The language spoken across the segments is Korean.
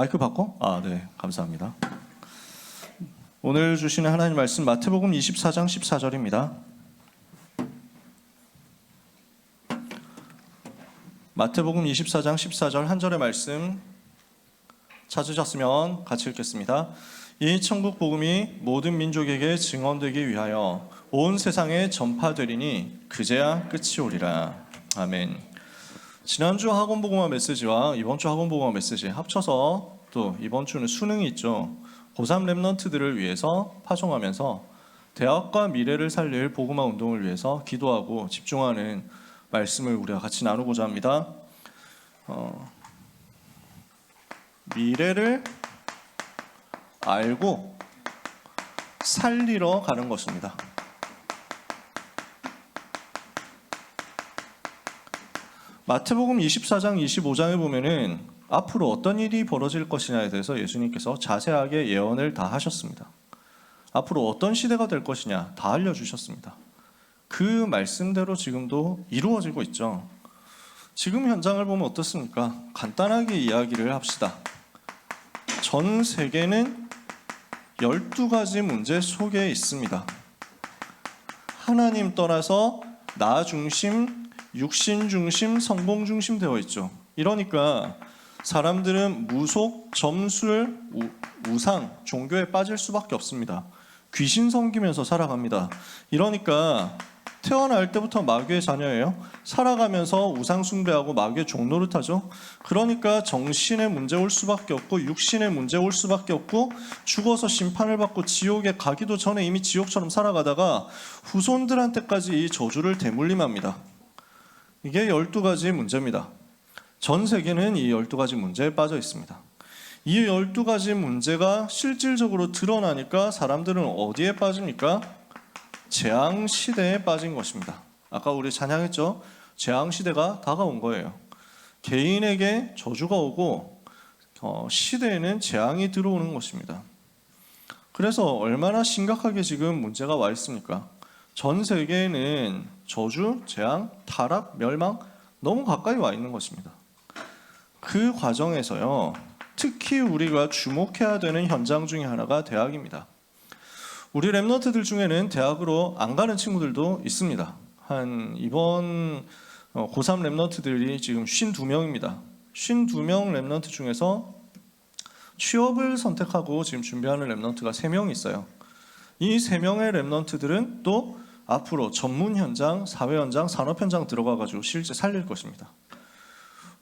마이크 바꿔? 네, 감사합니다. 오늘 주시는 하나님 말씀 마태복음 24장 14절입니다. 마태복음 24장 14절 한 절의 말씀 찾으셨으면 같이 읽겠습니다. 이 천국 복음이 모든 민족에게 증언되기 위하여 온 세상에 전파되리니 그제야 끝이 오리라. 아멘. 지난주 학원복음화 메시지와 이번주 학원복음화 메시지 합쳐서 또 이번 주는 수능이 있죠. 고3 랩런트들을 위해서 파송하면서 대학과 미래를 살릴 복음화 운동을 위해서 기도하고 집중하는 말씀을 우리가 같이 나누고자 합니다. 미래를 알고 살리러 가는 것입니다. 마태복음 24장 25장에 보면은 앞으로 어떤 일이 벌어질 것이냐에 대해서 예수님께서 자세하게 예언을 다 하셨습니다. 앞으로 어떤 시대가 될 것이냐 다 알려주셨습니다. 그 말씀대로 지금도 이루어지고 있죠. 지금 현장을 보면 어떻습니까? 간단하게 이야기를 합시다. 전 세계는 12가지 문제 속에 있습니다. 하나님 떠나서 나 중심, 육신 중심, 성공 중심 되어 있죠. 이러니까 사람들은 무속, 점술, 우상, 종교에 빠질 수밖에 없습니다. 귀신 섬기면서 살아갑니다. 이러니까 태어날 때부터 마귀의 자녀예요. 살아가면서 우상 숭배하고 마귀의 종노릇하죠. 그러니까 정신의 문제 올 수밖에 없고 육신의 문제 올 수밖에 없고 죽어서 심판을 받고 지옥에 가기도 전에 이미 지옥처럼 살아가다가 후손들한테까지 이 저주를 대물림합니다. 이게 12가지 문제입니다. 전 세계는 이 12가지 문제에 빠져 있습니다. 이 12가지 문제가 실질적으로 드러나니까 사람들은 어디에 빠집니까? 재앙 시대에 빠진 것입니다. 아까 우리 찬양했죠? 재앙 시대가 다가온 거예요. 개인에게 저주가 오고 시대에는 재앙이 들어오는 것입니다. 그래서 얼마나 심각하게 지금 문제가 와 있습니까? 전 세계에는 저주, 재앙, 타락, 멸망 너무 가까이 와 있는 것입니다. 그 과정에서요, 특히 우리가 주목해야 되는 현장 중에 하나가 대학입니다. 우리 랩런트들 중에는 대학으로 안 가는 친구들도 있습니다. 이번 고3 랩런트들이 지금 52명입니다. 52명 랩런트 중에서 취업을 선택하고 지금 준비하는 랩런트가 3명 있어요. 이 3명의 랩런트들은 또 앞으로 전문 현장, 사회 현장, 산업 현장 들어가가지고 실제 살릴 것입니다.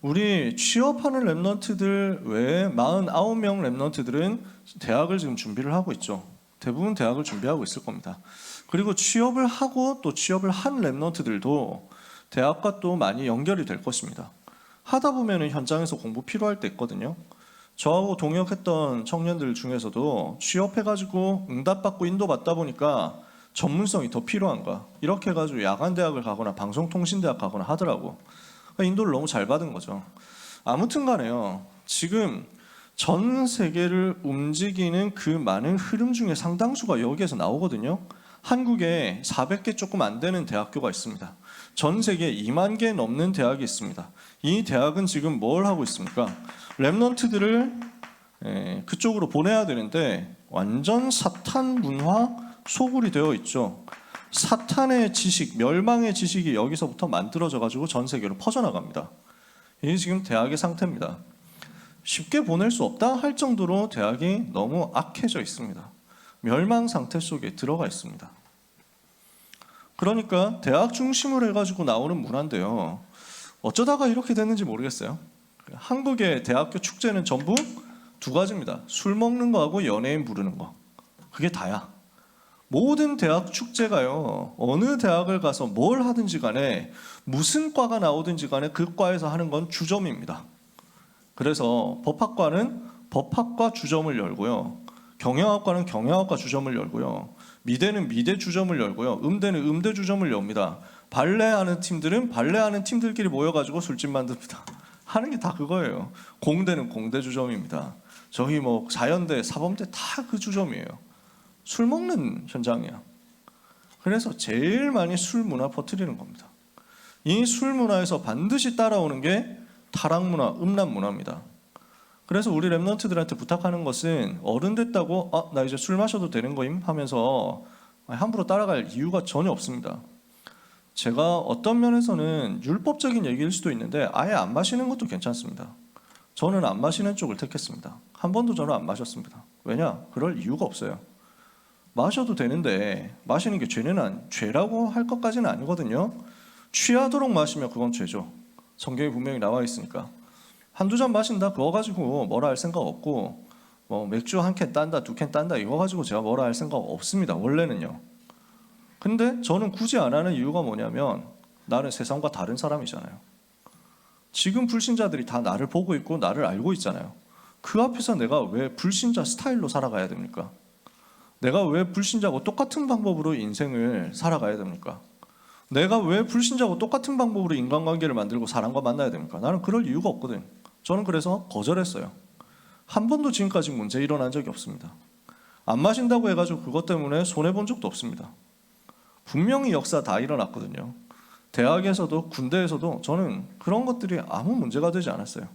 우리 취업하는 랩런트들 외에 49명 랩런트들은 대학을 지금 준비를 하고 있죠. 대부분 대학을 준비하고 있을 겁니다. 그리고 취업을 하고 또 취업을 한 랩런트들도 대학과 또 많이 연결이 될 것입니다. 하다 보면 현장에서 공부 필요할 때 있거든요. 저하고 동역했던 청년들 중에서도 취업해가지고 응답받고 인도받다 보니까 전문성이 더 필요한가 이렇게 해가지고 야간대학을 가거나 방송통신대학 가거나 하더라고. 그러니까 인도를 너무 잘 받은 거죠. 아무튼 간에요, 지금 전 세계를 움직이는 그 많은 흐름 중에 상당수가 여기에서 나오거든요. 한국에 400개 조금 안 되는 대학교가 있습니다. 전 세계에 2만 개 넘는 대학이 있습니다. 이 대학은 지금 뭘 하고 있습니까? 랩런트들을 그쪽으로 보내야 되는데 완전 사탄 문화 소굴이 되어 있죠. 사탄의 지식, 멸망의 지식이 여기서부터 만들어져 가지고 전 세계로 퍼져나갑니다. 이게 지금 대학의 상태입니다. 쉽게 보낼 수 없다 할 정도로 대학이 너무 악해져 있습니다. 멸망 상태 속에 들어가 있습니다. 그러니까 대학 중심으로 해가지고 나오는 문화인데요, 어쩌다가 이렇게 됐는지 모르겠어요. 한국의 대학교 축제는 전부 2가지입니다. 술 먹는 거하고 연예인 부르는 거. 그게 다야. 모든 대학 축제가요, 어느 대학을 가서 뭘 하든지 간에 무슨 과가 나오든지 간에 그 과에서 하는 건 주점입니다. 그래서 법학과는 법학과 주점을 열고요, 경영학과는 경영학과 주점을 열고요, 미대는 미대 주점을 열고요, 음대는 음대 주점을 엽니다. 발레하는 팀들은 발레하는 팀들끼리 모여가지고 술집 만듭니다. 하는 게 다 그거예요. 공대는 공대 주점입니다. 저희 뭐 자연대, 사범대 다 그 주점이에요. 술 먹는 현장이야. 그래서 제일 많이 술 문화 퍼뜨리는 겁니다. 이 술 문화에서 반드시 따라오는 게 타락 문화, 음란 문화입니다. 그래서 우리 랩런트들한테 부탁하는 것은 어른 됐다고 나 이제 술 마셔도 되는 거임 하면서 함부로 따라갈 이유가 전혀 없습니다. 제가 어떤 면에서는 율법적인 얘기일 수도 있는데 아예 안 마시는 것도 괜찮습니다. 저는 안 마시는 쪽을 택했습니다. 한 번도 저는 안 마셨습니다. 왜냐? 그럴 이유가 없어요. 마셔도 되는데 마시는 게 죄라고 할 것까지는 아니거든요. 취하도록 마시면 그건 죄죠. 성경에 분명히 나와 있으니까. 한두 잔 마신다 그거 가지고 뭐라 할 생각 없고 뭐 맥주 한 캔 딴다 두 캔 딴다 이거 가지고 제가 뭐라 할 생각 없습니다. 원래는요. 근데 저는 굳이 안 하는 이유가 뭐냐면 나는 세상과 다른 사람이잖아요. 지금 불신자들이 다 나를 보고 있고 나를 알고 있잖아요. 그 앞에서 내가 왜 불신자 스타일로 살아가야 됩니까? 내가 왜 불신자하고 똑같은 방법으로 인생을 살아가야 됩니까? 내가 왜 불신자하고 똑같은 방법으로 인간관계를 만들고 사람과 만나야 됩니까? 나는 그럴 이유가 없거든. 저는 그래서 거절했어요. 한 번도 지금까지 문제 일어난 적이 없습니다. 안 마신다고 해가지고 그것 때문에 손해본 적도 없습니다. 분명히 역사 다 일어났거든요. 대학에서도 군대에서도 저는 그런 것들이 아무 문제가 되지 않았어요.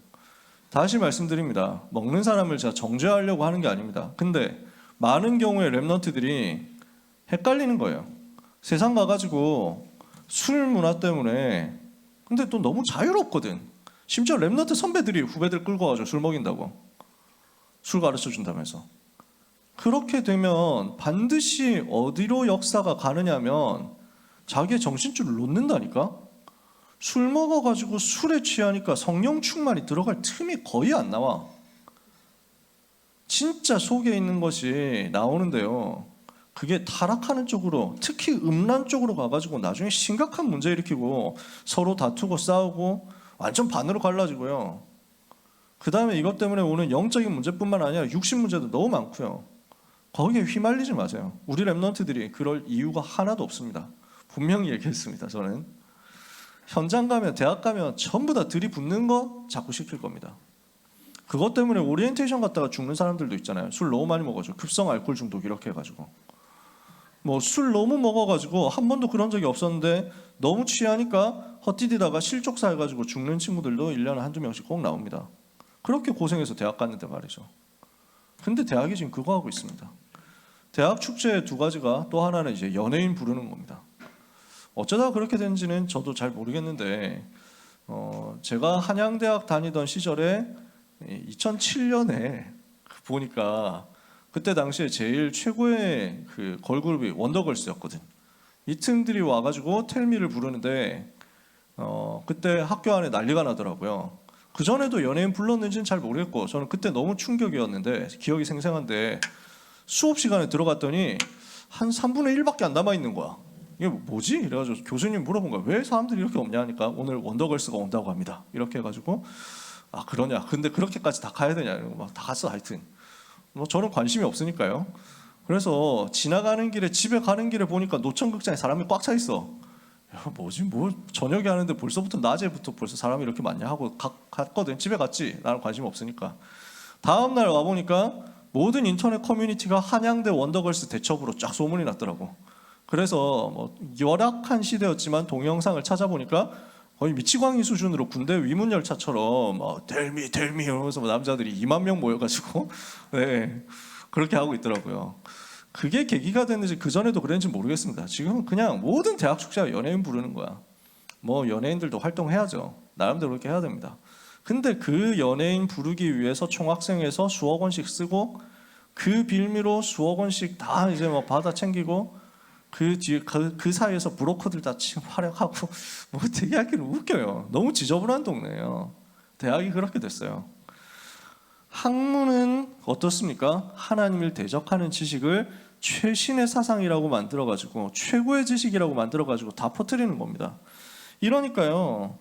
다시 말씀드립니다. 먹는 사람을 제가 정죄하려고 하는 게 아닙니다. 근데 많은 경우에 랩런트들이 헷갈리는 거예요. 세상 가가지고 술 문화 때문에 근데 또 너무 자유롭거든. 심지어 랩런트 선배들이 후배들 끌고 와가지고 술 먹인다고. 술 가르쳐 준다면서. 그렇게 되면 반드시 어디로 역사가 가느냐면 자기의 정신줄을 놓는다니까. 술 먹어가지고 술에 취하니까 성령 충만이 들어갈 틈이 거의 안 나와. 진짜 속에 있는 것이 나오는데요. 그게 타락하는 쪽으로, 특히 음란 쪽으로 가가지고 나중에 심각한 문제 일으키고 서로 다투고 싸우고 완전 반으로 갈라지고요. 그 다음에 이것 때문에 오는 영적인 문제뿐만 아니라 육신 문제도 너무 많고요. 거기에 휘말리지 마세요. 우리 랩런트들이 그럴 이유가 하나도 없습니다. 분명히 얘기했습니다. 저는 현장 가면 대학 가면 전부 다 들이붓는 거 자꾸 시킬 겁니다. 그것 때문에 오리엔테이션 갔다가 죽는 사람들도 있잖아요. 술 너무 많이 먹어가지고 급성 알코올 중독 이렇게 해가지고 뭐 술 너무 먹어가지고 한 번도 그런 적이 없었는데 너무 취하니까 헛디디다가 실족사 해가지고 죽는 친구들도 1년에 한두 명씩 꼭 나옵니다. 그렇게 고생해서 대학 갔는데 말이죠. 근데 대학이 지금 그거 하고 있습니다. 대학 축제의 두 가지가 또 하나는 이제 연예인 부르는 겁니다. 어쩌다 그렇게 된지는 저도 잘 모르겠는데 제가 한양대학 다니던 시절에 2007년에 보니까 그때 당시에 제일 최고의 그 걸그룹이 원더걸스였거든. 이 층들이 와가지고 텔미를 부르는데 그때 학교 안에 난리가 나더라고요. 그 전에도 연예인 불렀는지는 잘 모르겠고 저는 그때 너무 충격이었는데 기억이 생생한데 수업 시간에 들어갔더니 한 3분의 1밖에 안 남아 있는 거야. 이게 뭐지? 이래가지고 교수님 물어본 거야. 왜 사람들이 이렇게 없냐 하니까 오늘 원더걸스가 온다고 합니다. 이렇게 해가지고 아 그러냐? 근데 그렇게까지 다 가야 되냐? 막 다 갔어 하여튼. 뭐 저는 관심이 없으니까요. 그래서 지나가는 길에 집에 가는 길에 보니까 노천극장에 사람이 꽉 차 있어. 야, 뭐지? 뭐 저녁에 하는데 벌써부터 낮에부터 벌써 사람이 이렇게 많냐 하고 갔거든. 집에 갔지. 나는 관심 없으니까. 다음 날 와 보니까 모든 인터넷 커뮤니티가 한양대 원더걸스 대첩으로 쫙 소문이 났더라고. 그래서 뭐 열악한 시대였지만 동영상을 찾아보니까 거의 미치광이 수준으로 군대 위문 열차처럼 델미 이러면서 남자들이 2만 명 모여가지고 네, 그렇게 하고 있더라고요. 그게 계기가 됐는지 그 전에도 그랬는지 모르겠습니다. 지금은 그냥 모든 대학 축제가 연예인 부르는 거야. 뭐 연예인들도 활동해야죠. 나름대로 그렇게 해야 됩니다. 근데 그 연예인 부르기 위해서 총학생회에서 수억 원씩 쓰고 그 빌미로 수억 원씩 다 이제 뭐 받아 챙기고 그 뒤에 그 사이에서 브로커들 다 활약하고 뭐 되게 하기는 웃겨요. 너무 지저분한 동네예요. 대학이 그렇게 됐어요. 학문은 어떻습니까? 하나님을 대적하는 지식을 최신의 사상이라고 만들어가지고 최고의 지식이라고 만들어가지고 다 퍼뜨리는 겁니다. 이러니까요.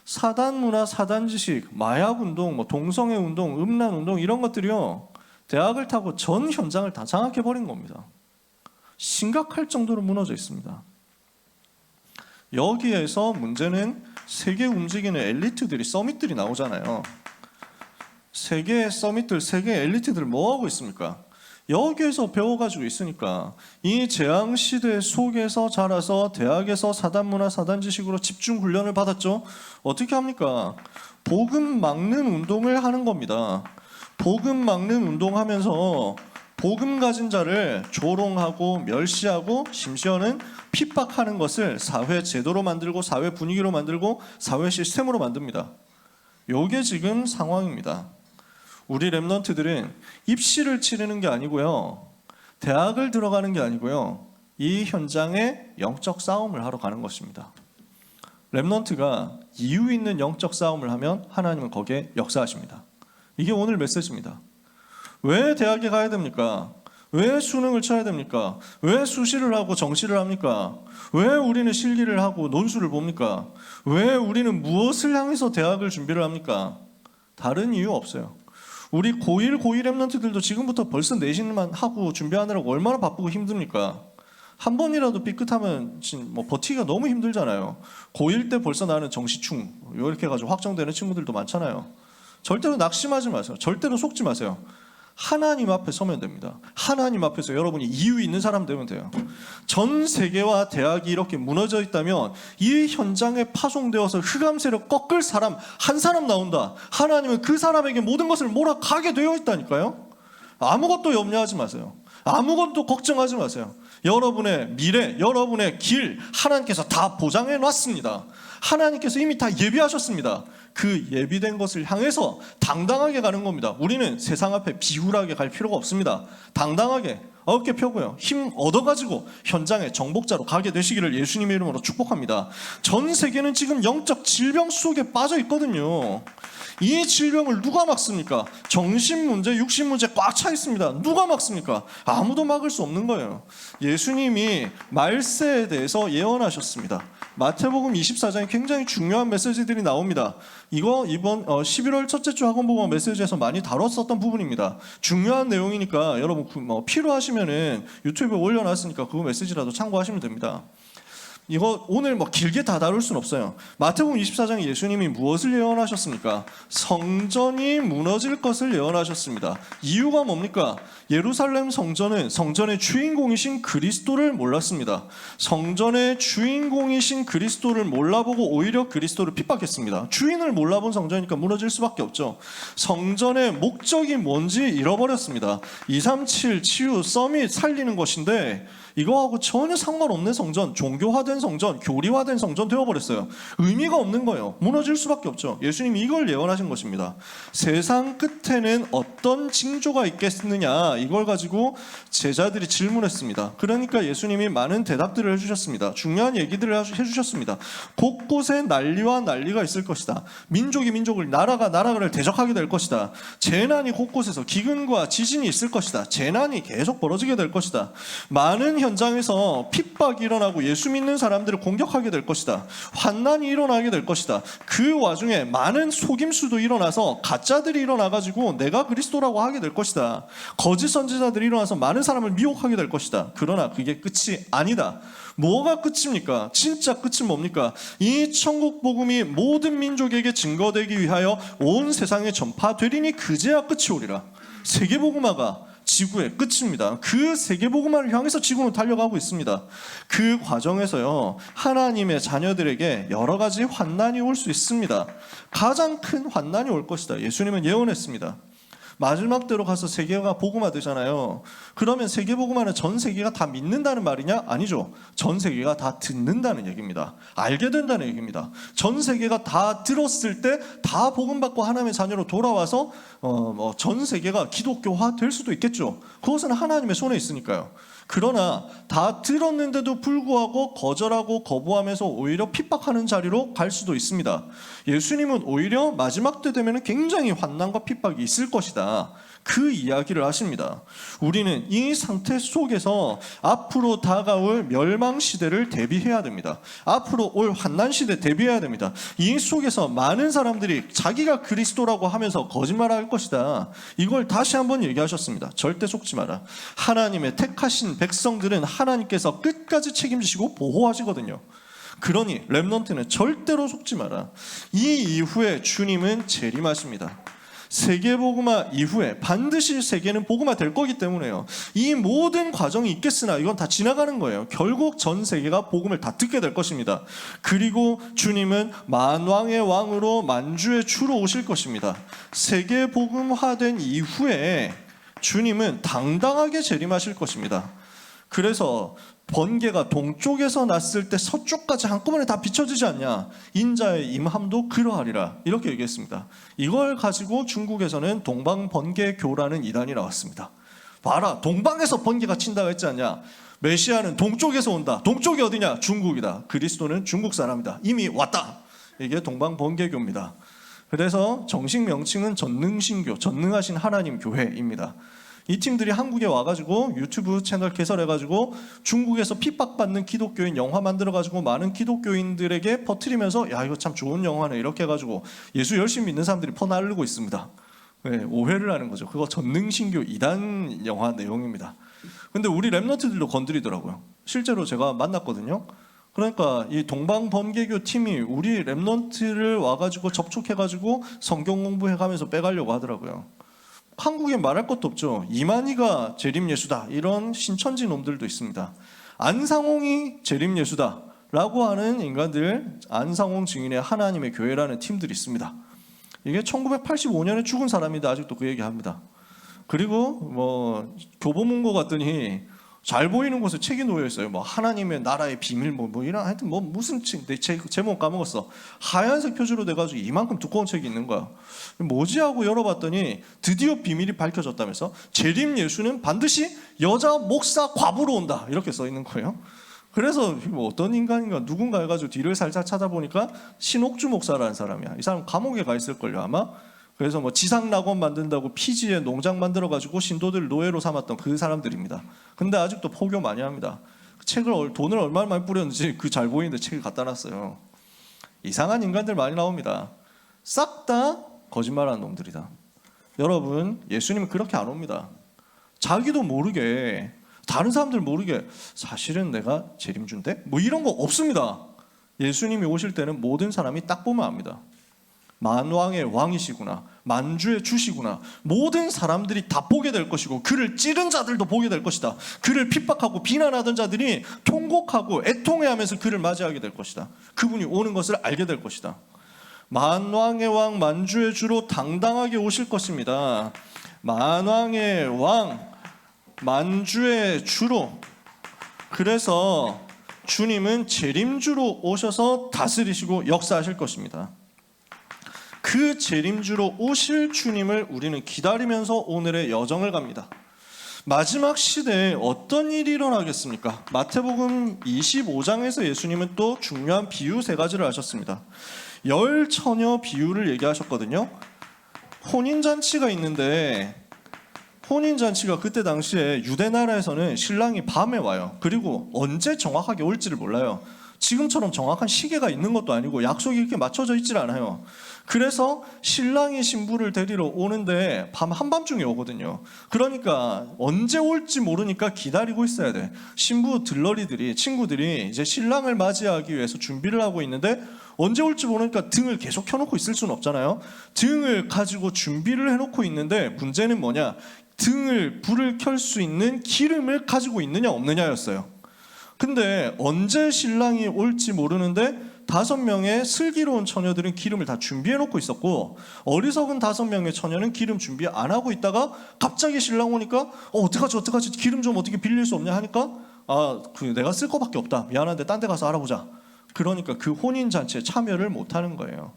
사단 문화, 사단 지식, 마약 운동, 뭐 동성애 운동, 음란 운동 이런 것들이요. 대학을 타고 전 현장을 다 장악해 버린 겁니다. 심각할 정도로 무너져 있습니다. 여기에서 문제는 세계 움직이는 엘리트들이 서밋들이 나오잖아요. 세계 서밋들, 세계 엘리트들 뭐 하고 있습니까? 여기에서 배워가지고 있으니까 이 재앙시대 속에서 자라서 대학에서 사단문화, 사단지식으로 집중 훈련을 받았죠. 어떻게 합니까? 복음 막는 운동을 하는 겁니다. 복음 막는 운동하면서 복음 가진 자를 조롱하고 멸시하고 심지어는 핍박하는 것을 사회 제도로 만들고 사회 분위기로 만들고 사회 시스템으로 만듭니다. 요게 지금 상황입니다. 우리 랩런트들은 입시를 치르는 게 아니고요, 대학을 들어가는 게 아니고요, 이 현장에 영적 싸움을 하러 가는 것입니다. 랩런트가 이유 있는 영적 싸움을 하면 하나님은 거기에 역사하십니다. 이게 오늘 메시지입니다. 왜 대학에 가야 됩니까? 왜 수능을 쳐야 됩니까? 왜 수시를 하고 정시를 합니까? 왜 우리는 실기를 하고 논술을 봅니까? 왜 우리는 무엇을 향해서 대학을 준비를 합니까? 다른 이유 없어요. 우리 고1 랩런트들도 지금부터 벌써 내신만 하고 준비하느라고 얼마나 바쁘고 힘듭니까? 한 번이라도 삐끗하면 뭐 버티기가 너무 힘들잖아요. 고1 때 벌써 나는 정시충 이렇게 해가지고 확정되는 친구들도 많잖아요. 절대로 낙심하지 마세요. 절대로 속지 마세요. 하나님 앞에 서면 됩니다. 하나님 앞에서 여러분이 이유 있는 사람 되면 돼요. 전 세계와 대학이 이렇게 무너져 있다면 이 현장에 파송되어서 흑암세력 꺾을 사람 한 사람 나온다. 하나님은 그 사람에게 모든 것을 몰아가게 되어 있다니까요. 아무것도 염려하지 마세요. 아무것도 걱정하지 마세요. 여러분의 미래, 여러분의 길 하나님께서 다 보장해 놨습니다. 하나님께서 이미 다 예비하셨습니다. 그 예비된 것을 향해서 당당하게 가는 겁니다. 우리는 세상 앞에 비굴하게 갈 필요가 없습니다. 당당하게 어깨 펴고요, 힘 얻어가지고 현장에 정복자로 가게 되시기를 예수님의 이름으로 축복합니다. 전 세계는 지금 영적 질병 속에 빠져 있거든요. 이 질병을 누가 막습니까? 정신 문제, 육신 문제 꽉 차 있습니다. 누가 막습니까? 아무도 막을 수 없는 거예요. 예수님이 말세에 대해서 예언하셨습니다. 마태복음 24장에 굉장히 중요한 메시지들이 나옵니다. 이거 이번 11월 첫째 주 학원복음 메시지에서 많이 다뤘었던 부분입니다. 중요한 내용이니까 여러분 필요하시면은 유튜브에 올려놨으니까 그 메시지라도 참고하시면 됩니다. 이거 오늘 길게 다 다룰 수는 없어요. 마태복음 24장에 예수님이 무엇을 예언하셨습니까? 성전이 무너질 것을 예언하셨습니다. 이유가 뭡니까? 예루살렘 성전은 성전의 주인공이신 그리스도를 몰랐습니다. 성전의 주인공이신 그리스도를 몰라보고 오히려 그리스도를 핍박했습니다. 주인을 몰라본 성전이니까 무너질 수밖에 없죠. 성전의 목적이 뭔지 잃어버렸습니다. 237 치유 서밋 살리는 것인데 이거하고 전혀 상관없는 성전, 종교화된 성전, 교리화된 성전 되어버렸어요. 의미가 없는 거예요. 무너질 수밖에 없죠. 예수님이 이걸 예언하신 것입니다. 세상 끝에는 어떤 징조가 있겠느냐, 이걸 가지고 제자들이 질문했습니다. 그러니까 예수님이 많은 대답들을 해주셨습니다. 중요한 얘기들을 해주셨습니다. 곳곳에 난리와 난리가 있을 것이다. 민족이 민족을, 나라가 나라를 대적하게 될 것이다. 재난이 곳곳에서 기근과 지진이 있을 것이다. 재난이 계속 벌어지게 될 것이다. 많은 현장에서 핍박이 일어나고 예수 믿는 사람들을 공격하게 될 것이다. 환난이 일어나게 될 것이다. 그 와중에 많은 속임수도 일어나서 가짜들이 일어나가지고 내가 그리스도라고 하게 될 것이다. 거짓 선지자들이 일어나서 많은 사람을 미혹하게 될 것이다. 그러나 그게 끝이 아니다. 뭐가 끝입니까? 진짜 끝은 뭡니까? 이 천국 복음이 모든 민족에게 증거되기 위하여 온 세상에 전파되리니 그제야 끝이 오리라. 세계복음화가 지구의 끝입니다. 그 세계복음화를 향해서 지구는 달려가고 있습니다. 그 과정에서요, 하나님의 자녀들에게 여러 가지 환난이 올 수 있습니다. 가장 큰 환난이 올 것이다. 예수님은 예언했습니다. 마지막 때로 가서 세계가 복음화 되잖아요. 그러면 세계 복음화는 전 세계가 다 믿는다는 말이냐? 아니죠. 전 세계가 다 듣는다는 얘기입니다. 알게 된다는 얘기입니다. 전 세계가 다 들었을 때 다 복음받고 하나님의 자녀로 돌아와서 전 세계가 기독교화 될 수도 있겠죠. 그것은 하나님의 손에 있으니까요. 그러나 다 들었는데도 불구하고 거절하고 거부하면서 오히려 핍박하는 자리로 갈 수도 있습니다. 예수님은 오히려 마지막 때 되면 굉장히 환난과 핍박이 있을 것이다. 그 이야기를 하십니다. 우리는 이 상태 속에서 앞으로 다가올 멸망 시대를 대비해야 됩니다. 앞으로 올 환난 시대 대비해야 됩니다. 이 속에서 많은 사람들이 자기가 그리스도라고 하면서 거짓말할 것이다. 이걸 다시 한번 얘기하셨습니다. 절대 속지 마라. 하나님의 택하신 백성들은 하나님께서 끝까지 책임지시고 보호하시거든요. 그러니 렘넌트는 절대로 속지 마라. 이 이후에 주님은 재림하십니다. 세계복음화 이후에 반드시 세계는 복음화 될 거기 때문에요. 이 모든 과정이 있겠으나 이건 다 지나가는 거예요. 결국 전 세계가 복음을 다 듣게 될 것입니다. 그리고 주님은 만왕의 왕으로 만주의 주로 오실 것입니다. 세계복음화된 이후에 주님은 당당하게 재림하실 것입니다. 그래서 번개가 동쪽에서 났을 때 서쪽까지 한꺼번에 다 비춰지지 않냐, 인자의 임함도 그러하리라, 이렇게 얘기했습니다. 이걸 가지고 중국에서는 동방번개교라는 이단이 나왔습니다. 봐라, 동방에서 번개가 친다고 했지 않냐, 메시아는 동쪽에서 온다. 동쪽이 어디냐? 중국이다. 그리스도는 중국 사람이다. 이미 왔다. 이게 동방번개교입니다. 그래서 정식 명칭은 전능신교, 전능하신 하나님 교회입니다. 이 팀들이 한국에 와가지고 유튜브 채널 개설해가지고 중국에서 핍박받는 기독교인 영화 만들어가지고 많은 기독교인들에게 퍼뜨리면서 야, 이거 참 좋은 영화네, 이렇게 해가지고 예수 열심히 믿는 사람들이 퍼날르고 있습니다. 네, 오해를 하는 거죠. 그거 전능신교 2단 영화 내용입니다. 근데 우리 랩런트들도 건드리더라고요. 실제로 제가 만났거든요. 그러니까 이 동방번개교 팀이 우리 랩런트를 와가지고 접촉해가지고 성경 공부해가면서 빼가려고 하더라고요. 한국에 말할 것도 없죠. 이만희가 재림예수다, 이런 신천지 놈들도 있습니다. 안상홍이 재림예수다 라고 하는 인간들, 안상홍 증인의 하나님의 교회라는 팀들이 있습니다. 이게 1985년에 죽은 사람인데 아직도 그 얘기합니다. 그리고 뭐 교보문고 갔더니 잘 보이는 곳에 책이 놓여 있어요. 뭐 하나님의 나라의 비밀 뭐 이런, 하여튼 뭐 무슨 책, 내 제목 까먹었어. 하얀색 표지로 돼가지고 이만큼 두꺼운 책이 있는 거야. 뭐지 하고 열어봤더니 드디어 비밀이 밝혀졌다면서 재림 예수는 반드시 여자 목사 과부로 온다, 이렇게 써 있는 거예요. 그래서 뭐 어떤 인간인가 누군가 해가지고 뒤를 살짝 찾아보니까 신옥주 목사라는 사람이야. 이 사람 감옥에 가 있을걸요 아마. 그래서 뭐 지상낙원 만든다고 피지에 농장 만들어가지고 신도들 노예로 삼았던 그 사람들입니다. 근데 아직도 포교 많이 합니다. 책을, 돈을 얼마나 많이 뿌렸는지 그 잘 보이는데 책을 갖다 놨어요. 이상한 인간들 많이 나옵니다. 싹 다 거짓말하는 놈들이다. 여러분, 예수님은 그렇게 안 옵니다. 자기도 모르게, 다른 사람들 모르게 사실은 내가 재림주인데? 뭐 이런 거 없습니다. 예수님이 오실 때는 모든 사람이 딱 보면 압니다. 만왕의 왕이시구나, 만주의 주시구나, 모든 사람들이 다 보게 될 것이고 그를 찌른 자들도 보게 될 것이다. 그를 핍박하고 비난하던 자들이 통곡하고 애통해하면서 그를 맞이하게 될 것이다. 그분이 오는 것을 알게 될 것이다. 만왕의 왕, 만주의 주로 당당하게 오실 것입니다. 만왕의 왕, 만주의 주로. 그래서 주님은 재림주로 오셔서 다스리시고 역사하실 것입니다. 그 재림주로 오실 주님을 우리는 기다리면서 오늘의 여정을 갑니다. 마지막 시대에 어떤 일이 일어나겠습니까? 마태복음 25장에서 예수님은 또 중요한 비유 3가지를 하셨습니다. 열 처녀 비유를 얘기하셨거든요. 혼인잔치가 있는데, 혼인잔치가 그때 당시에 유대 나라에서는 신랑이 밤에 와요. 그리고 언제 정확하게 올지를 몰라요. 지금처럼 정확한 시계가 있는 것도 아니고 약속이 이렇게 맞춰져 있질 않아요. 그래서 신랑이 신부를 데리러 오는데 밤 한밤중에 오거든요. 그러니까 언제 올지 모르니까 기다리고 있어야 돼. 신부 들러리들이, 친구들이 이제 신랑을 맞이하기 위해서 준비를 하고 있는데 언제 올지 모르니까 등을 계속 켜놓고 있을 수는 없잖아요. 등을 가지고 준비를 해놓고 있는데 문제는 뭐냐? 등을, 불을 켤 수 있는 기름을 가지고 있느냐 없느냐였어요. 근데 언제 신랑이 올지 모르는데 5명의 슬기로운 처녀들은 기름을 다 준비해 놓고 있었고, 어리석은 5명의 처녀는 기름 준비 안 하고 있다가 갑자기 신랑 오니까 어떡하지 기름 좀 어떻게 빌릴 수 없냐 하니까 내가 쓸 거밖에 없다, 미안한데 딴 데 가서 알아보자. 그러니까 그 혼인잔치에 참여를 못하는 거예요.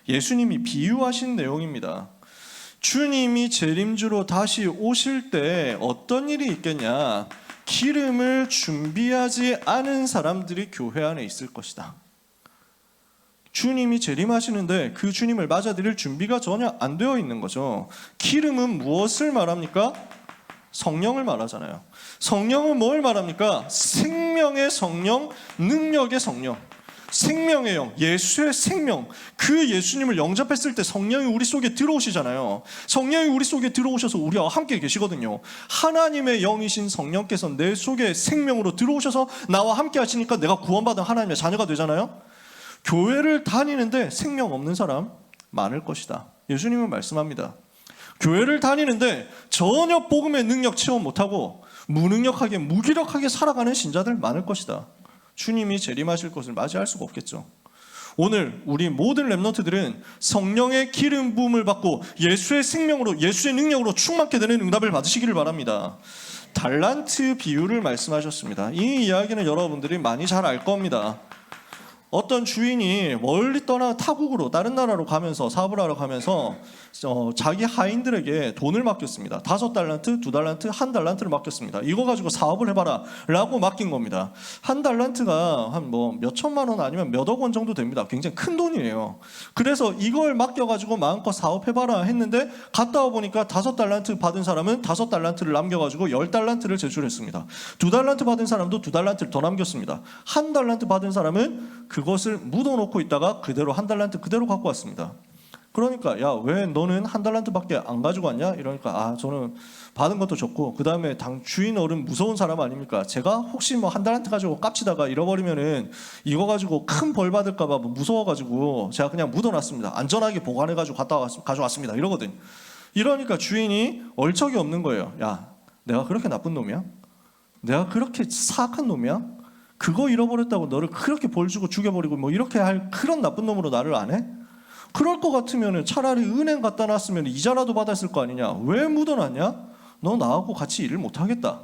예수님이 비유하신 내용입니다. 주님이 재림주로 다시 오실 때 어떤 일이 있겠냐? 기름을 준비하지 않은 사람들이 교회 안에 있을 것이다. 주님이 재림하시는데 그 주님을 맞아들일 준비가 전혀 안 되어 있는 거죠. 기름은 무엇을 말합니까? 성령을 말하잖아요. 성령은 뭘 말합니까? 생명의 성령, 능력의 성령, 생명의 영, 예수의 생명. 그 예수님을 영접했을 때 성령이 우리 속에 들어오시잖아요. 성령이 우리 속에 들어오셔서 우리와 함께 계시거든요. 하나님의 영이신 성령께서 내 속에 생명으로 들어오셔서 나와 함께 하시니까 내가 구원받은 하나님의 자녀가 되잖아요. 교회를 다니는데 생명 없는 사람 많을 것이다. 예수님은 말씀합니다. 교회를 다니는데 전혀 복음의 능력 체험 못하고 무능력하게 무기력하게 살아가는 신자들 많을 것이다. 주님이 재림하실 것을 맞이할 수가 없겠죠. 오늘 우리 모든 렘넌트들은 성령의 기름 부음을 받고 예수의 생명으로 예수의 능력으로 충만케 되는 응답을 받으시기를 바랍니다. 달란트 비유를 말씀하셨습니다. 이 이야기는 여러분들이 많이 잘 알 겁니다. 어떤 주인이 멀리 떠나 타국으로 다른 나라로 가면서 사업을 하러 가면서 자기 하인들에게 돈을 맡겼습니다. 5달란트, 2달란트, 1달란트를 맡겼습니다. 이거 가지고 사업을 해봐라 라고 맡긴 겁니다. 1달란트가 한 뭐 몇천만 원 아니면 몇억 원 정도 됩니다. 굉장히 큰 돈이에요. 그래서 이걸 맡겨가지고 마음껏 사업해봐라 했는데 갔다 와보니까 5달란트 받은 사람은 5달란트를 남겨가지고 10달란트를 제출했습니다. 2달란트 받은 사람도 2달란트를 더 남겼습니다. 1달란트 받은 사람은 그것을 묻어놓고 있다가 그대로 1달란트 그대로 갖고 왔습니다. 그러니까 야, 왜 너는 1달란트밖에 안 가지고 왔냐? 이러니까 저는 받은 것도 좋고 그 다음에 당 주인 어른 무서운 사람 아닙니까? 제가 혹시 뭐 1달란트 가지고 깝치다가 잃어버리면은 이거 가지고 큰 벌 받을까 봐 무서워가지고 제가 그냥 묻어놨습니다. 안전하게 보관해가지고 가져왔습니다. 이러거든. 이러니까 주인이 얼척이 없는 거예요. 야, 내가 그렇게 나쁜 놈이야? 내가 그렇게 사악한 놈이야? 그거 잃어버렸다고 너를 그렇게 벌 주고 죽여버리고 뭐 이렇게 할 그런 나쁜 놈으로 나를 안 해? 그럴 것 같으면 차라리 은행 갖다 놨으면 이자라도 받았을 거 아니냐? 왜 묻어놨냐? 너 나하고 같이 일을 못하겠다.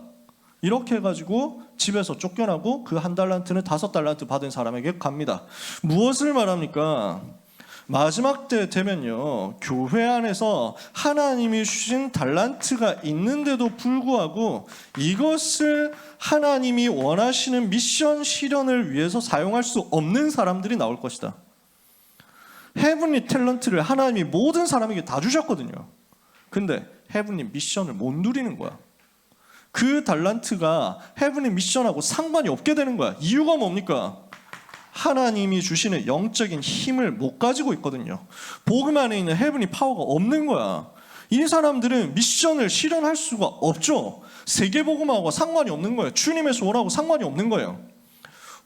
이렇게 해가지고 집에서 쫓겨나고 그 1달란트는 5달란트 받은 사람에게 갑니다. 무엇을 말합니까? 마지막 때 되면요, 교회 안에서 하나님이 주신 달란트가 있는데도 불구하고 이것을 하나님이 원하시는 미션 실현을 위해서 사용할 수 없는 사람들이 나올 것이다. 헤븐리 탤런트를 하나님이 모든 사람에게 다 주셨거든요. 근데 헤븐리 미션을 못 누리는 거야. 그 달란트가 헤븐리 미션하고 상관이 없게 되는 거야. 이유가 뭡니까? 하나님이 주시는 영적인 힘을 못 가지고 있거든요. 복음 안에 있는 헤븐리 파워가 없는 거야. 이 사람들은 미션을 실현할 수가 없죠. 세계복음하고 상관이 없는 거예요. 주님의 소원하고 상관이 없는 거예요.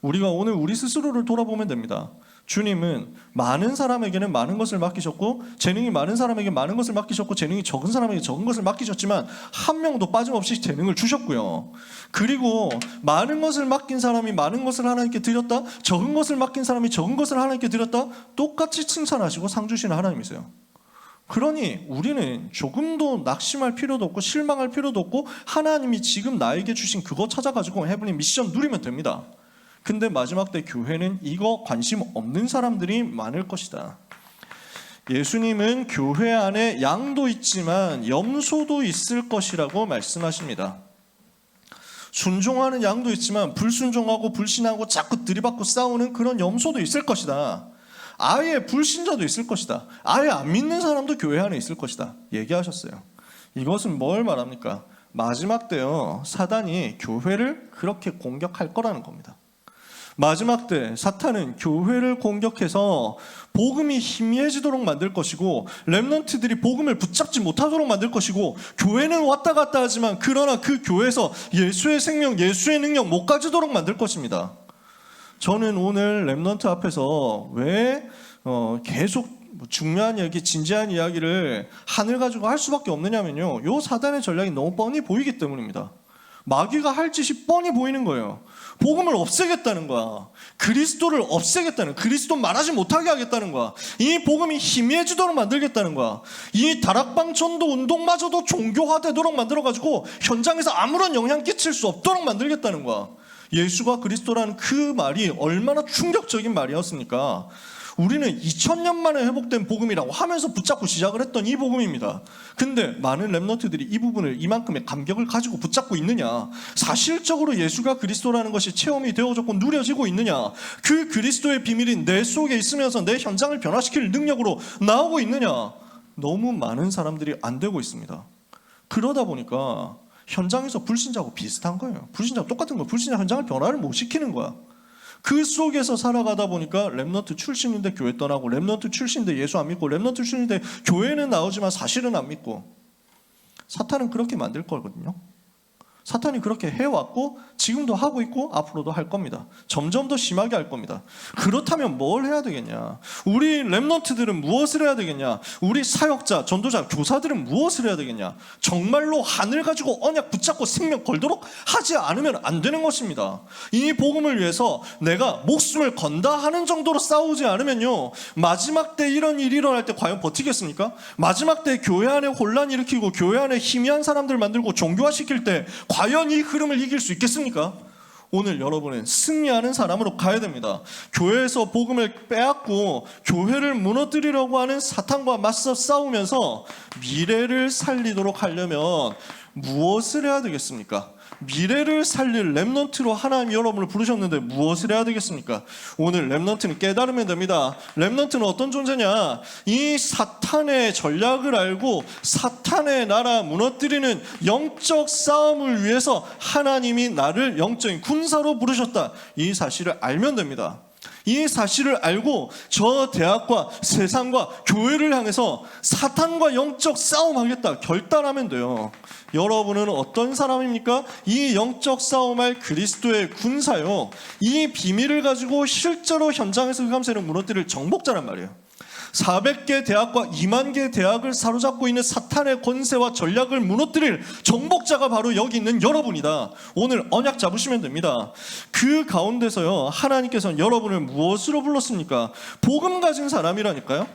우리가 오늘 우리 스스로를 돌아보면 됩니다. 주님은 많은 사람에게는 많은 것을 맡기셨고 재능이 많은 사람에게 많은 것을 맡기셨고 재능이 적은 사람에게 적은 것을 맡기셨지만 한 명도 빠짐없이 재능을 주셨고요. 그리고 많은 것을 맡긴 사람이 많은 것을 하나님께 드렸다, 적은 것을 맡긴 사람이 적은 것을 하나님께 드렸다, 똑같이 칭찬하시고 상 주시는 하나님이세요. 그러니 우리는 조금도 낙심할 필요도 없고 실망할 필요도 없고 하나님이 지금 나에게 주신 그거 찾아가지고 헤븐리 미션 누리면 됩니다. 근데 마지막 때 교회는 이거 관심 없는 사람들이 많을 것이다. 예수님은 교회 안에 양도 있지만 염소도 있을 것이라고 말씀하십니다. 순종하는 양도 있지만 불순종하고 불신하고 자꾸 들이받고 싸우는 그런 염소도 있을 것이다. 아예 불신자도 있을 것이다. 아예 안 믿는 사람도 교회 안에 있을 것이다. 얘기하셨어요. 이것은 뭘 말합니까? 마지막 때요, 사단이 교회를 그렇게 공격할 거라는 겁니다. 마지막 때 사탄은 교회를 공격해서 복음이 희미해지도록 만들 것이고 렘넌트들이 복음을 붙잡지 못하도록 만들 것이고 교회는 왔다 갔다 하지만 그러나 그 교회에서 예수의 생명, 예수의 능력 못 가지도록 만들 것입니다. 저는 오늘 렘넌트 앞에서 왜 계속 중요한 이야기, 진지한 이야기를 하늘 가지고 할 수밖에 없느냐면요, 요 사단의 전략이 너무 뻔히 보이기 때문입니다. 마귀가 할 짓이 뻔히 보이는 거예요. 복음을 없애겠다는 거야. 그리스도를 없애겠다는, 그리스도 말하지 못하게 하겠다는 거야. 이 복음이 희미해지도록 만들겠다는 거야. 이 다락방 전도 운동마저도 종교화되도록 만들어가지고 현장에서 아무런 영향 끼칠 수 없도록 만들겠다는 거야. 예수가 그리스도라는 그 말이 얼마나 충격적인 말이었습니까? 우리는 2000년 만에 회복된 복음이라고 하면서 붙잡고 시작을 했던 이 복음입니다. 근데 많은 렘넌트들이 이 부분을 이만큼의 감격을 가지고 붙잡고 있느냐? 사실적으로 예수가 그리스도라는 것이 체험이 되어졌고 누려지고 있느냐? 그 그리스도의 비밀이 내 속에 있으면서 내 현장을 변화시킬 능력으로 나오고 있느냐? 너무 많은 사람들이 안 되고 있습니다. 그러다 보니까 현장에서 불신자하고 비슷한 거예요. 불신자하고 똑같은 거예요. 불신자 현장을 변화를 못 시키는 거야. 그 속에서 살아가다 보니까 렘넌트 출신인데 교회 떠나고, 렘넌트 출신인데 예수 안 믿고, 렘넌트 출신인데 교회는 나오지만 사실은 안 믿고. 사탄은 그렇게 만들 거거든요. 사탄이 그렇게 해왔고 지금도 하고 있고 앞으로도 할 겁니다. 점점 더 심하게 할 겁니다. 그렇다면 뭘 해야 되겠냐? 우리 렘넌트들은 무엇을 해야 되겠냐? 우리 사역자, 전도자, 교사들은 무엇을 해야 되겠냐? 정말로 하늘 가지고 언약 붙잡고 생명 걸도록 하지 않으면 안 되는 것입니다. 이 복음을 위해서 내가 목숨을 건다 하는 정도로 싸우지 않으면요, 마지막 때 이런 일이 일어날 때 과연 버티겠습니까? 마지막 때 교회 안에 혼란 일으키고 교회 안에 희미한 사람들 만들고 종교화시킬 때 과연 이 흐름을 이길 수 있겠습니까? 오늘 여러분은 승리하는 사람으로 가야 됩니다. 교회에서 복음을 빼앗고 교회를 무너뜨리려고 하는 사탄과 맞서 싸우면서 미래를 살리도록 하려면 무엇을 해야 되겠습니까? 미래를 살릴 렘넌트로 하나님 여러분을 부르셨는데 무엇을 해야 되겠습니까? 오늘 렘넌트는 깨달으면 됩니다. 렘넌트는 어떤 존재냐? 이 사탄의 전략을 알고 사탄의 나라 무너뜨리는 영적 싸움을 위해서 하나님이 나를 영적인 군사로 부르셨다, 이 사실을 알면 됩니다. 이 사실을 알고 저 대학과 세상과 교회를 향해서 사탄과 영적 싸움하겠다 결단하면 돼요. 여러분은 어떤 사람입니까? 이 영적 싸움할 그리스도의 군사요, 이 비밀을 가지고 실제로 현장에서 흑암세를 무너뜨릴 정복자란 말이에요. 400개 대학과 2만 개 대학을 사로잡고 있는 사탄의 권세와 전략을 무너뜨릴 정복자가 바로 여기 있는 여러분이다. 오늘 언약 잡으시면 됩니다. 그 가운데서요, 하나님께서는 여러분을 무엇으로 불렀습니까? 복음 가진 사람이라니까요.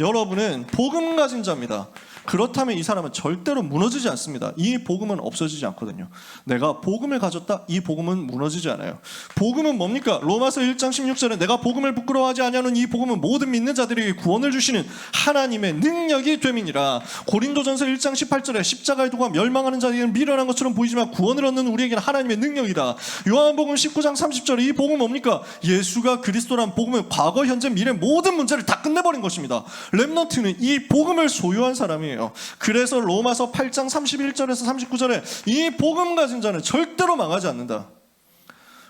여러분은 복음 가진 자입니다. 그렇다면 이 사람은 절대로 무너지지 않습니다. 이 복음은 없어지지 않거든요. 내가 복음을 가졌다, 이 복음은 무너지지 않아요. 복음은 뭡니까? 로마서 1장 16절에 내가 복음을 부끄러워하지 아니하는 이 복음은 모든 믿는 자들에게 구원을 주시는 하나님의 능력이 됨이니라. 고린도전서 1장 18절에 십자가의 도가 멸망하는 자에게는 미련한 것처럼 보이지만 구원을 얻는 우리에게는 하나님의 능력이다. 요한복음 19장 30절에 이 복음은 뭡니까? 예수가 그리스도란 복음은 과거, 현재, 미래 모든 문제를 다 끝내버린 것입니다. 렘넌트는 이 복음을 소유한 사람이에요. 그래서 로마서 8장 31절에서 39절에 이 복음 가진 자는 절대로 망하지 않는다.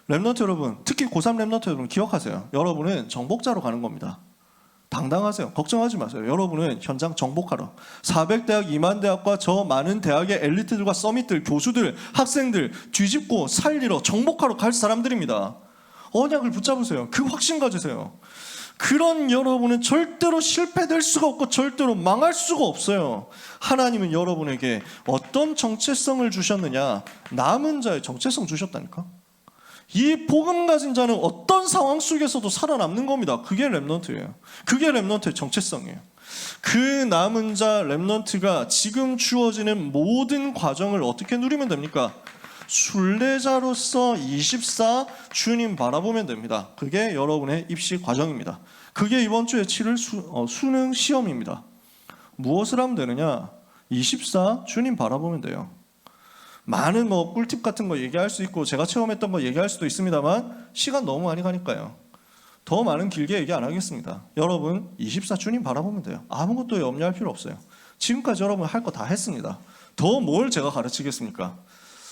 렘넌트 여러분, 특히 고3 렘넌트 여러분 기억하세요. 여러분은 정복자로 가는 겁니다. 당당하세요. 걱정하지 마세요. 여러분은 현장 정복하러 400대학, 2만 대학과 저 많은 대학의 엘리트들과 서밋들, 교수들, 학생들 뒤집고 살리러 정복하러 갈 사람들입니다. 언약을 붙잡으세요. 그 확신 가지세요. 그런 여러분은 절대로 실패될 수가 없고 절대로 망할 수가 없어요. 하나님은 여러분에게 어떤 정체성을 주셨느냐? 남은 자의 정체성 주셨다니까. 이 복음 가진 자는 어떤 상황 속에서도 살아남는 겁니다. 그게 렘넌트예요. 그게 렘넌트의 정체성이에요. 그 남은 자 렘넌트가 지금 주어지는 모든 과정을 어떻게 누리면 됩니까? 순례자로서 24 주님 바라보면 됩니다. 그게 여러분의 입시 과정입니다. 그게 이번 주에 치를 수능 시험입니다. 무엇을 하면 되느냐? 24 주님 바라보면 돼요. 많은 꿀팁 같은 거 얘기할 수 있고 제가 체험했던 거 얘기할 수도 있습니다만 시간 너무 많이 가니까요. 더 많은 길게 얘기 안 하겠습니다. 여러분 24 주님 바라보면 돼요. 아무것도 염려할 필요 없어요. 지금까지 여러분 할 거 다 했습니다. 더 뭘 제가 가르치겠습니까?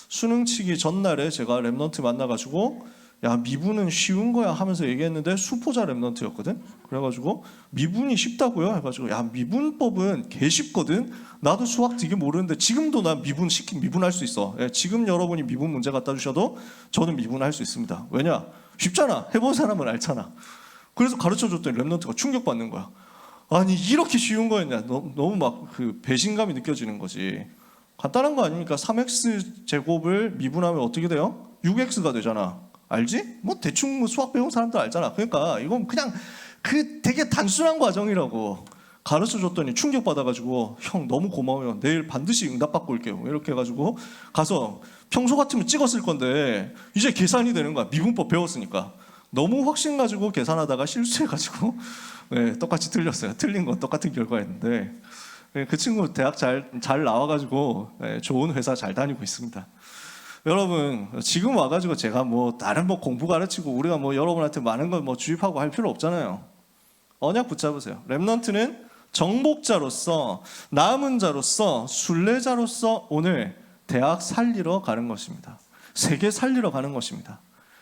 수능 치기 전날에 제가 렘넌트 만나가지고 야, 미분은 쉬운 거야 하면서 얘기했는데 수포자 렘넌트였거든. 그래가지고 미분이 쉽다고요? 해가지고 야, 미분법은 개 쉽거든. 나도 수학 되게 모르는데 지금도 난 미분할 수 있어. 예, 지금 여러분이 미분 문제 갖다 주셔도 저는 미분할 수 있습니다. 왜냐? 쉽잖아. 해본 사람은 알잖아. 그래서 가르쳐줬더니 렘넌트가 충격받는 거야. 아니 이렇게 쉬운 거였냐? 너무 막 그 배신감이 느껴지는 거지. 간단한 거 아닙니까? 3x 제곱을 미분하면 어떻게 돼요? 6x가 되잖아. 알지? 뭐 대충 수학 배운 사람들 알잖아. 그러니까 이건 그냥 되게 단순한 과정이라고 가르쳐줬더니 충격받아가지고 형 너무 고마워요. 내일 반드시 응답받고 올게요. 이렇게 해가지고 가서 평소 같으면 찍었을 건데 이제 계산이 되는 거야. 미분법 배웠으니까. 너무 확신 가지고 계산하다가 실수해가지고 네, 똑같이 틀렸어요. 틀린 건 똑같은 결과였는데 그 친구 대학 잘 나와가지고 좋은 회사 잘 다니고 있습니다. 여러분 지금 와가지고 제가 다른 공부 가르치고 우리가 여러분한테 많은 걸 주입하고 할 필요 없잖아요. 언약 붙잡으세요. 렘넌트는 정복자로서 남은 자로서 순례자로서 오늘 대학 살리러 가는 것입니다. 세계 살리러 가는 것입니다.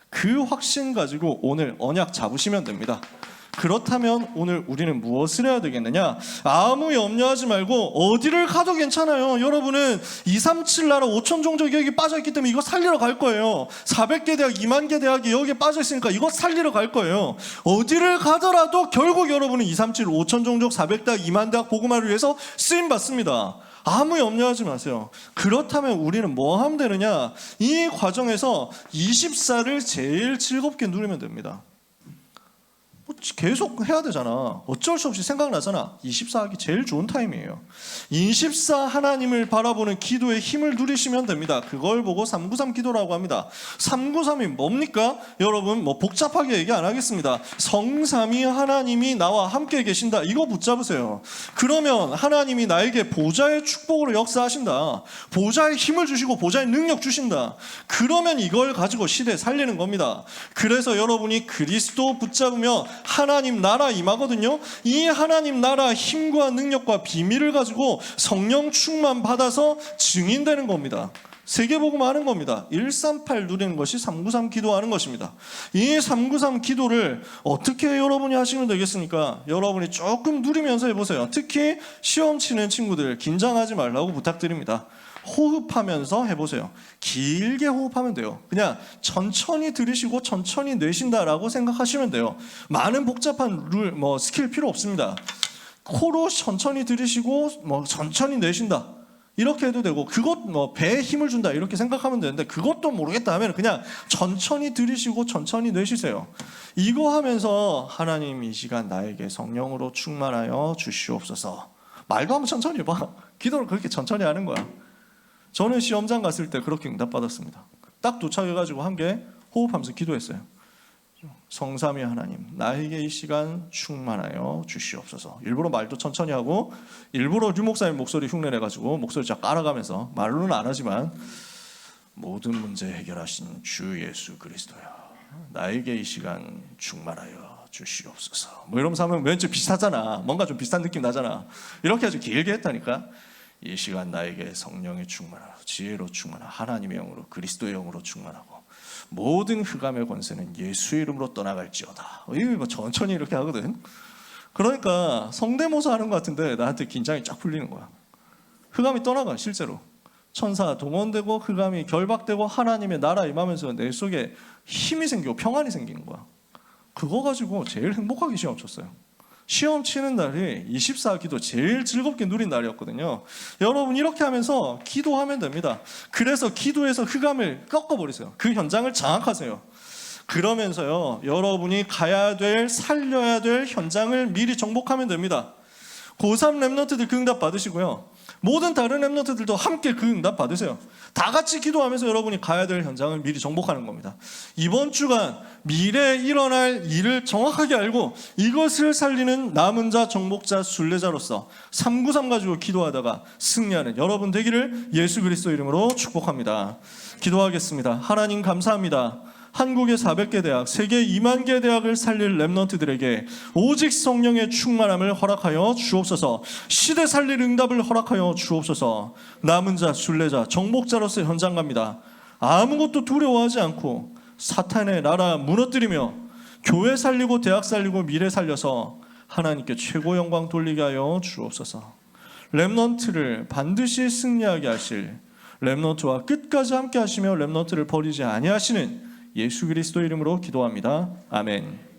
그 확신 가지고 오늘 언약 잡으시면 됩니다. 그렇다면 오늘 우리는 무엇을 해야 되겠느냐? 아무 염려하지 말고 어디를 가도 괜찮아요. 여러분은 237 나라 5천 종족이 여기 빠져있기 때문에 이거 살리러 갈 거예요. 400개 대학, 2만 개 대학이 여기에 빠져있으니까 이거 살리러 갈 거예요. 어디를 가더라도 결국 여러분은 237 5천 종족, 400대학, 2만 대학 복음화를 위해서 쓰임받습니다. 아무 염려하지 마세요. 그렇다면 우리는 뭐 하면 되느냐? 이 과정에서 24를 제일 즐겁게 누리면 됩니다. 계속 해야 되잖아. 어쩔 수 없이 생각나잖아. 24 하기 제일 좋은 타임이에요. 24 하나님을 바라보는 기도의 힘을 누리시면 됩니다. 그걸 보고 393 기도라고 합니다. 393이 뭡니까? 여러분 뭐 복잡하게 얘기 안 하겠습니다. 성삼위 하나님이 나와 함께 계신다. 이거 붙잡으세요. 그러면 하나님이 나에게 보좌의 축복으로 역사하신다. 보좌의 힘을 주시고 보좌의 능력 주신다. 그러면 이걸 가지고 시대 살리는 겁니다. 그래서 여러분이 그리스도 붙잡으면 하나님 나라 임하거든요. 이 하나님 나라 힘과 능력과 비밀을 가지고 성령 충만 받아서 증인되는 겁니다. 세계복음 하는 겁니다. 138 누리는 것이 393 기도하는 것입니다. 이 393 기도를 어떻게 여러분이 하시면 되겠습니까? 여러분이 조금 누리면서 해보세요. 특히 시험 치는 친구들 긴장하지 말라고 부탁드립니다. 호흡하면서 해보세요. 길게 호흡하면 돼요. 그냥 천천히 들으시고 천천히 내쉰다라고 생각하시면 돼요. 많은 복잡한 룰, 스킬 필요 없습니다. 코로 천천히 들으시고 천천히 내쉰다. 이렇게 해도 되고, 그것 배에 힘을 준다 이렇게 생각하면 되는데, 그것도 모르겠다 하면 그냥 천천히 들으시고 천천히 내쉬세요. 이거 하면서 하나님 이 시간 나에게 성령으로 충만하여 주시옵소서. 말도 한번 천천히 해봐. 기도를 그렇게 천천히 하는 거야. 저는 시험장 갔을 때 그렇게 응답받았습니다. 딱 도착해가지고 한 게 호흡하면서 기도했어요. 성삼위 하나님, 나에게 이 시간 충만하여 주시옵소서. 일부러 말도 천천히 하고, 일부러 류 목사님 목소리 흉내내가지고 목소리 쫙 깔아가면서, 말로는 안 하지만 모든 문제 해결하신 주 예수 그리스도여, 나에게 이 시간 충만하여 주시옵소서. 이러면서 하면 왠지 비슷하잖아. 뭔가 좀 비슷한 느낌 나잖아. 이렇게 아주 길게 했다니까. 이 시간 나에게 성령의 충만하고 지혜로 충만하고 하나님의 영으로 그리스도의 영으로 충만하고 모든 흑암의 권세는 예수의 이름으로 떠나갈지어다. 이거 천천히 이렇게 하거든. 그러니까 성대모사 하는 것 같은데 나한테 긴장이 쫙 풀리는 거야. 흑암이 떠나가. 실제로 천사 동원되고 흑암이 결박되고 하나님의 나라 임하면서 내 속에 힘이 생기고 평안이 생기는 거야. 그거 가지고 제일 행복하게 시험 쳤어요. 시험 치는 날이 24 기도 제일 즐겁게 누린 날이었거든요. 여러분 이렇게 하면서 기도하면 됩니다. 그래서 기도에서 흑암을 꺾어버리세요. 그 현장을 장악하세요. 그러면서요, 여러분이 가야 될, 살려야 될 현장을 미리 정복하면 됩니다. 고3 랩런트들 그 응답 받으시고요, 모든 다른 랩런트들도 함께 그 응답 받으세요. 다 같이 기도하면서 여러분이 가야 될 현장을 미리 정복하는 겁니다. 이번 주간 미래에 일어날 일을 정확하게 알고 이것을 살리는 남은 자, 정복자, 순례자로서 393 가지고 기도하다가 승리하는 여러분 되기를 예수 그리스도 이름으로 축복합니다. 기도하겠습니다. 하나님 감사합니다. 한국의 400개 대학, 세계 2만 개 대학을 살릴 랩런트들에게 오직 성령의 충만함을 허락하여 주옵소서. 시대 살릴 응답을 허락하여 주옵소서. 남은 자, 순례자, 정복자로서 현장 갑니다. 아무것도 두려워하지 않고 사탄의 나라 무너뜨리며 교회 살리고 대학 살리고 미래 살려서 하나님께 최고 영광 돌리게 하여 주옵소서. 랩런트를 반드시 승리하게 하실, 랩런트와 끝까지 함께 하시며 랩런트를 버리지 아니하시는 예수 그리스도 이름으로 기도합니다. 아멘.